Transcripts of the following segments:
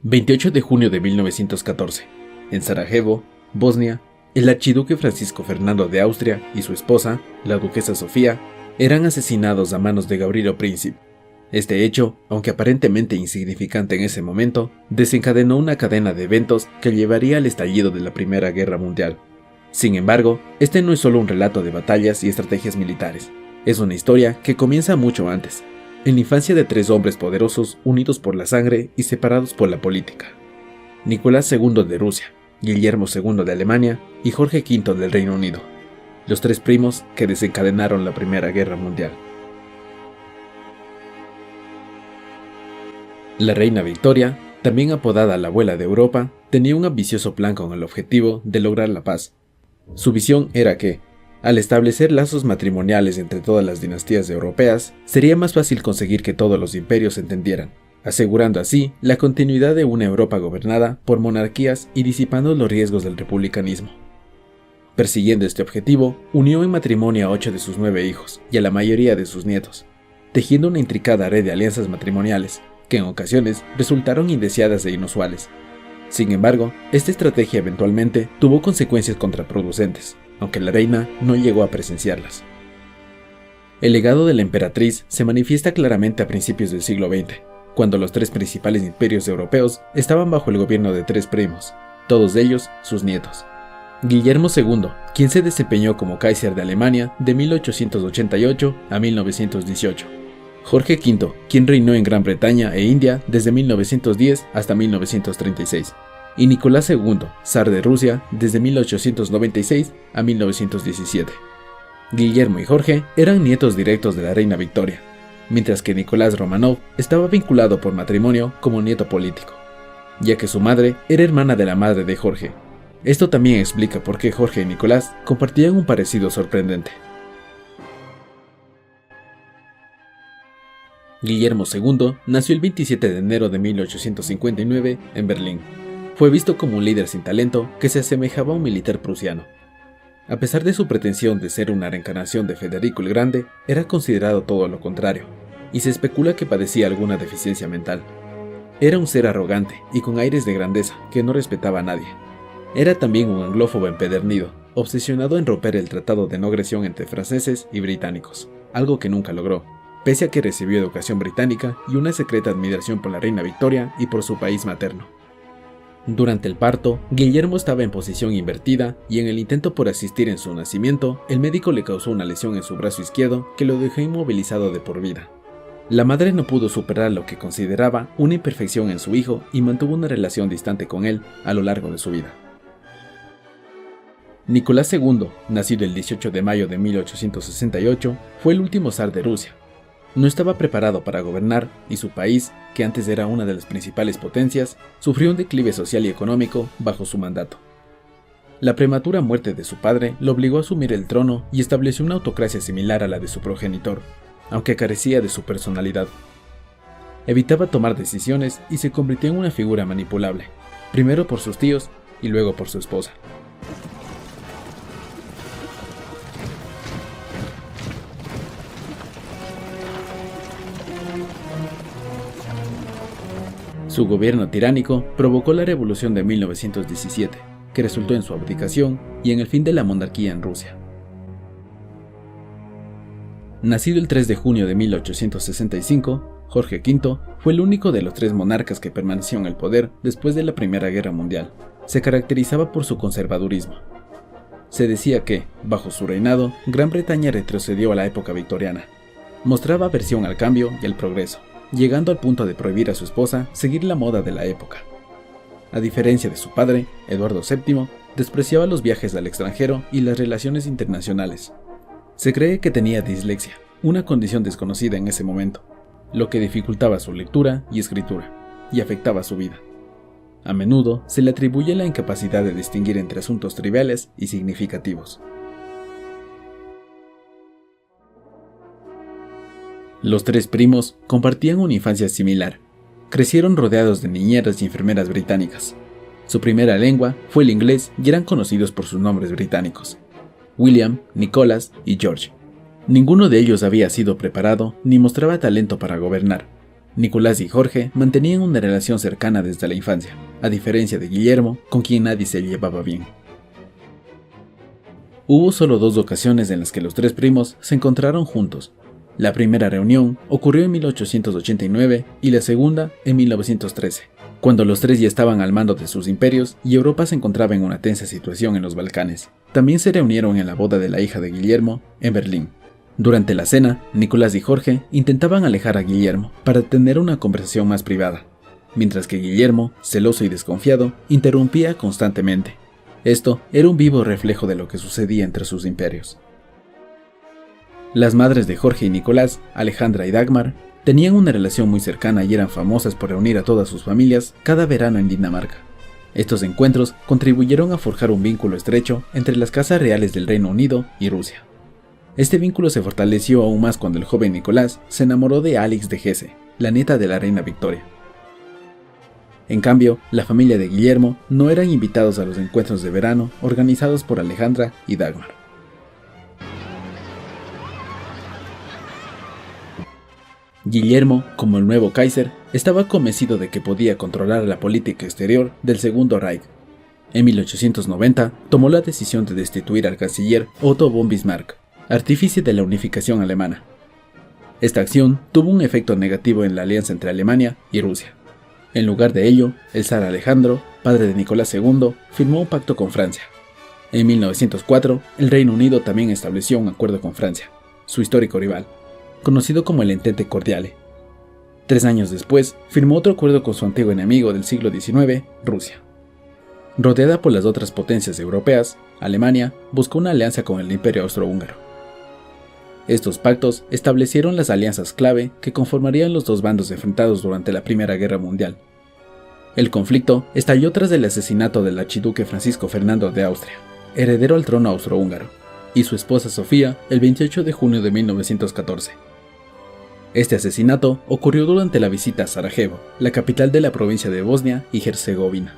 28 de junio de 1914. En Sarajevo, Bosnia, el archiduque Francisco Fernando de Austria y su esposa, la duquesa Sofía, eran asesinados a manos de Gavrilo Princip. Este hecho, aunque aparentemente insignificante en ese momento, desencadenó una cadena de eventos que llevaría al estallido de la Primera Guerra Mundial. Sin embargo, este no es solo un relato de batallas y estrategias militares. Es una historia que comienza mucho antes, en la infancia de tres hombres poderosos unidos por la sangre y separados por la política: Nicolás II de Rusia, Guillermo II de Alemania y Jorge V del Reino Unido, los tres primos que desencadenaron la Primera Guerra Mundial. La reina Victoria, también apodada la abuela de Europa, tenía un ambicioso plan con el objetivo de lograr la paz. Su visión era que, al establecer lazos matrimoniales entre todas las dinastías europeas, sería más fácil conseguir que todos los imperios se entendieran, asegurando así la continuidad de una Europa gobernada por monarquías y disipando los riesgos del republicanismo. Persiguiendo este objetivo, unió en matrimonio a 8 de sus 9 hijos y a la mayoría de sus nietos, tejiendo una intricada red de alianzas matrimoniales, que en ocasiones resultaron indeseadas e inusuales. Sin embargo, esta estrategia eventualmente tuvo consecuencias contraproducentes, aunque la reina no llegó a presenciarlas. El legado de la emperatriz se manifiesta claramente a principios del siglo XX, cuando los tres principales imperios europeos estaban bajo el gobierno de tres primos, todos ellos sus nietos. Guillermo II, quien se desempeñó como Kaiser de Alemania de 1888 a 1918. Jorge V, quien reinó en Gran Bretaña e India desde 1910 hasta 1936. Y Nicolás II, zar de Rusia desde 1896 a 1917. Guillermo y Jorge eran nietos directos de la reina Victoria, mientras que Nicolás Romanov estaba vinculado por matrimonio como nieto político, ya que su madre era hermana de la madre de Jorge. Esto también explica por qué Jorge y Nicolás compartían un parecido sorprendente. Guillermo II nació el 27 de enero de 1859 en Berlín. Fue visto como un líder sin talento que se asemejaba a un militar prusiano. A pesar de su pretensión de ser una reencarnación de Federico el Grande, era considerado todo lo contrario, y se especula que padecía alguna deficiencia mental. Era un ser arrogante y con aires de grandeza que no respetaba a nadie. Era también un anglófobo empedernido, obsesionado en romper el tratado de no agresión entre franceses y británicos, algo que nunca logró, pese a que recibió educación británica y una secreta admiración por la reina Victoria y por su país materno. Durante el parto, Guillermo estaba en posición invertida y en el intento por asistir en su nacimiento, el médico le causó una lesión en su brazo izquierdo que lo dejó inmovilizado de por vida. La madre no pudo superar lo que consideraba una imperfección en su hijo y mantuvo una relación distante con él a lo largo de su vida. Nicolás II, nacido el 18 de mayo de 1868, fue el último zar de Rusia. No estaba preparado para gobernar y su país, que antes era una de las principales potencias, sufrió un declive social y económico bajo su mandato. La prematura muerte de su padre lo obligó a asumir el trono y estableció una autocracia similar a la de su progenitor, aunque carecía de su personalidad. Evitaba tomar decisiones y se convirtió en una figura manipulable, primero por sus tíos y luego por su esposa. Su gobierno tiránico provocó la revolución de 1917, que resultó en su abdicación y en el fin de la monarquía en Rusia. Nacido el 3 de junio de 1865, Jorge V fue el único de los tres monarcas que permaneció en el poder después de la Primera Guerra Mundial. Se caracterizaba por su conservadurismo. Se decía que, bajo su reinado, Gran Bretaña retrocedió a la época victoriana. Mostraba aversión al cambio y al progreso, llegando al punto de prohibir a su esposa seguir la moda de la época. A diferencia de su padre, Eduardo VII, despreciaba los viajes al extranjero y las relaciones internacionales. Se cree que tenía dislexia, una condición desconocida en ese momento, lo que dificultaba su lectura y escritura, y afectaba su vida. A menudo se le atribuye la incapacidad de distinguir entre asuntos triviales y significativos. Los tres primos compartían una infancia similar. Crecieron rodeados de niñeras y enfermeras británicas. Su primera lengua fue el inglés y eran conocidos por sus nombres británicos: William, Nicholas y George. Ninguno de ellos había sido preparado ni mostraba talento para gobernar. Nicolás y Jorge mantenían una relación cercana desde la infancia, a diferencia de Guillermo, con quien nadie se llevaba bien. Hubo solo 2 ocasiones en las que los 3 primos se encontraron juntos. La primera reunión ocurrió en 1889 y la segunda en 1913, cuando los 3 ya estaban al mando de sus imperios y Europa se encontraba en una tensa situación en los Balcanes. También se reunieron en la boda de la hija de Guillermo, en Berlín. Durante la cena, Nicolás y Jorge intentaban alejar a Guillermo para tener una conversación más privada, mientras que Guillermo, celoso y desconfiado, interrumpía constantemente. Esto era un vivo reflejo de lo que sucedía entre sus imperios. Las madres de Jorge y Nicolás, Alejandra y Dagmar, tenían una relación muy cercana y eran famosas por reunir a todas sus familias cada verano en Dinamarca. Estos encuentros contribuyeron a forjar un vínculo estrecho entre las casas reales del Reino Unido y Rusia. Este vínculo se fortaleció aún más cuando el joven Nicolás se enamoró de Alix de Hesse, la nieta de la reina Victoria. En cambio, la familia de Guillermo no eran invitados a los encuentros de verano organizados por Alejandra y Dagmar. Guillermo, como el nuevo Kaiser, estaba convencido de que podía controlar la política exterior del Segundo Reich. En 1890 tomó la decisión de destituir al canciller Otto von Bismarck, artífice de la unificación alemana. Esta acción tuvo un efecto negativo en la alianza entre Alemania y Rusia. En lugar de ello, el zar Alejandro, padre de Nicolás II, firmó un pacto con Francia. En 1904, el Reino Unido también estableció un acuerdo con Francia, su histórico rival, conocido como el Entente Cordiale. 3 años después, firmó otro acuerdo con su antiguo enemigo del siglo XIX, Rusia. Rodeada por las otras potencias europeas, Alemania buscó una alianza con el Imperio Austrohúngaro. Estos pactos establecieron las alianzas clave que conformarían los 2 bandos enfrentados durante la Primera Guerra Mundial. El conflicto estalló tras el asesinato del archiduque Francisco Fernando de Austria, heredero al trono austrohúngaro, y su esposa Sofía el 28 de junio de 1914. Este asesinato ocurrió durante la visita a Sarajevo, la capital de la provincia de Bosnia y Herzegovina.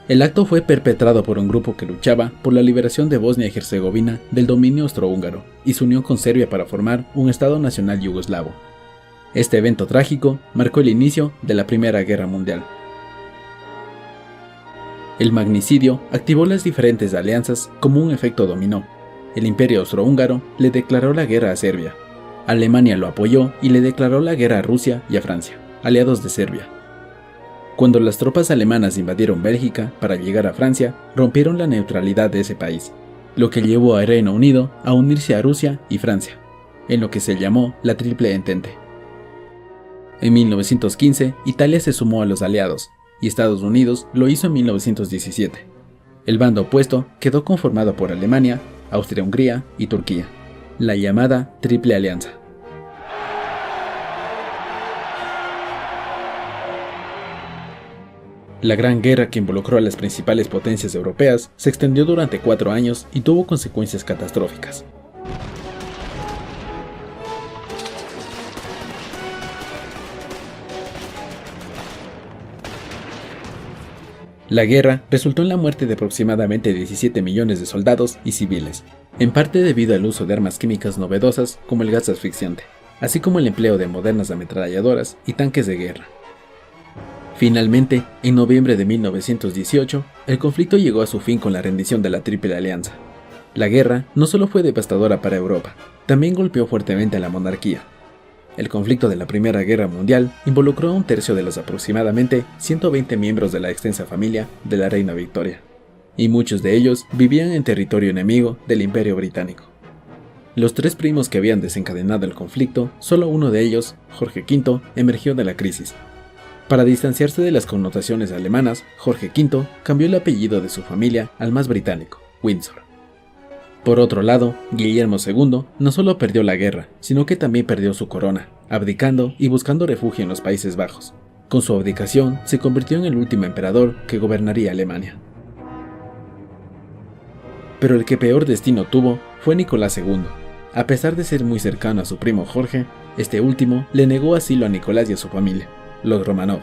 El acto fue perpetrado por un grupo que luchaba por la liberación de Bosnia y Herzegovina del dominio austrohúngaro y su unión con Serbia para formar un Estado nacional yugoslavo. Este evento trágico marcó el inicio de la Primera Guerra Mundial. El magnicidio activó las diferentes alianzas como un efecto dominó. El Imperio Austrohúngaro le declaró la guerra a Serbia. Alemania lo apoyó y le declaró la guerra a Rusia y a Francia, aliados de Serbia. Cuando las tropas alemanas invadieron Bélgica para llegar a Francia, rompieron la neutralidad de ese país, lo que llevó al Reino Unido a unirse a Rusia y Francia, en lo que se llamó la Triple Entente. En 1915, Italia se sumó a los aliados, y Estados Unidos lo hizo en 1917. El bando opuesto quedó conformado por Alemania, Austria-Hungría y Turquía, la llamada Triple Alianza. La Gran Guerra que involucró a las principales potencias europeas se extendió durante 4 años y tuvo consecuencias catastróficas. La guerra resultó en la muerte de aproximadamente 17 millones de soldados y civiles, en parte debido al uso de armas químicas novedosas como el gas asfixiante, así como el empleo de modernas ametralladoras y tanques de guerra. Finalmente, en noviembre de 1918, el conflicto llegó a su fin con la rendición de la Triple Alianza. La guerra no solo fue devastadora para Europa, también golpeó fuertemente a la monarquía. El conflicto de la Primera Guerra Mundial involucró a 1/3 de los aproximadamente 120 miembros de la extensa familia de la reina Victoria, y muchos de ellos vivían en territorio enemigo del Imperio Británico. Los 3 primos que habían desencadenado el conflicto, solo uno de ellos, Jorge V, emergió de la crisis. Para distanciarse de las connotaciones alemanas, Jorge V cambió el apellido de su familia al más británico, Windsor. Por otro lado, Guillermo II no solo perdió la guerra, sino que también perdió su corona, abdicando y buscando refugio en los Países Bajos. Con su abdicación, se convirtió en el último emperador que gobernaría Alemania. Pero el que peor destino tuvo fue Nicolás II. A pesar de ser muy cercano a su primo Jorge, este último le negó asilo a Nicolás y a su familia, los Romanov.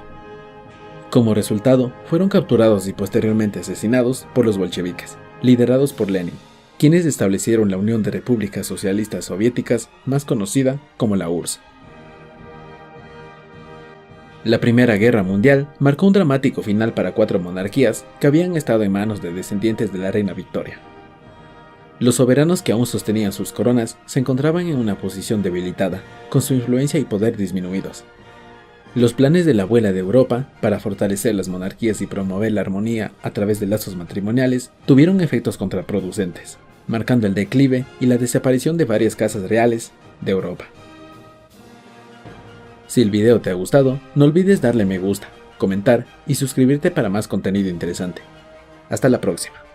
Como resultado, fueron capturados y posteriormente asesinados por los bolcheviques, liderados por Lenin, quienes establecieron la Unión de Repúblicas Socialistas Soviéticas, más conocida como la URSS. La Primera Guerra Mundial marcó un dramático final para 4 monarquías que habían estado en manos de descendientes de la reina Victoria. Los soberanos que aún sostenían sus coronas se encontraban en una posición debilitada, con su influencia y poder disminuidos. Los planes de la abuela de Europa para fortalecer las monarquías y promover la armonía a través de lazos matrimoniales tuvieron efectos contraproducentes, marcando el declive y la desaparición de varias casas reales de Europa. Si el video te ha gustado, no olvides darle me gusta, comentar y suscribirte para más contenido interesante. Hasta la próxima.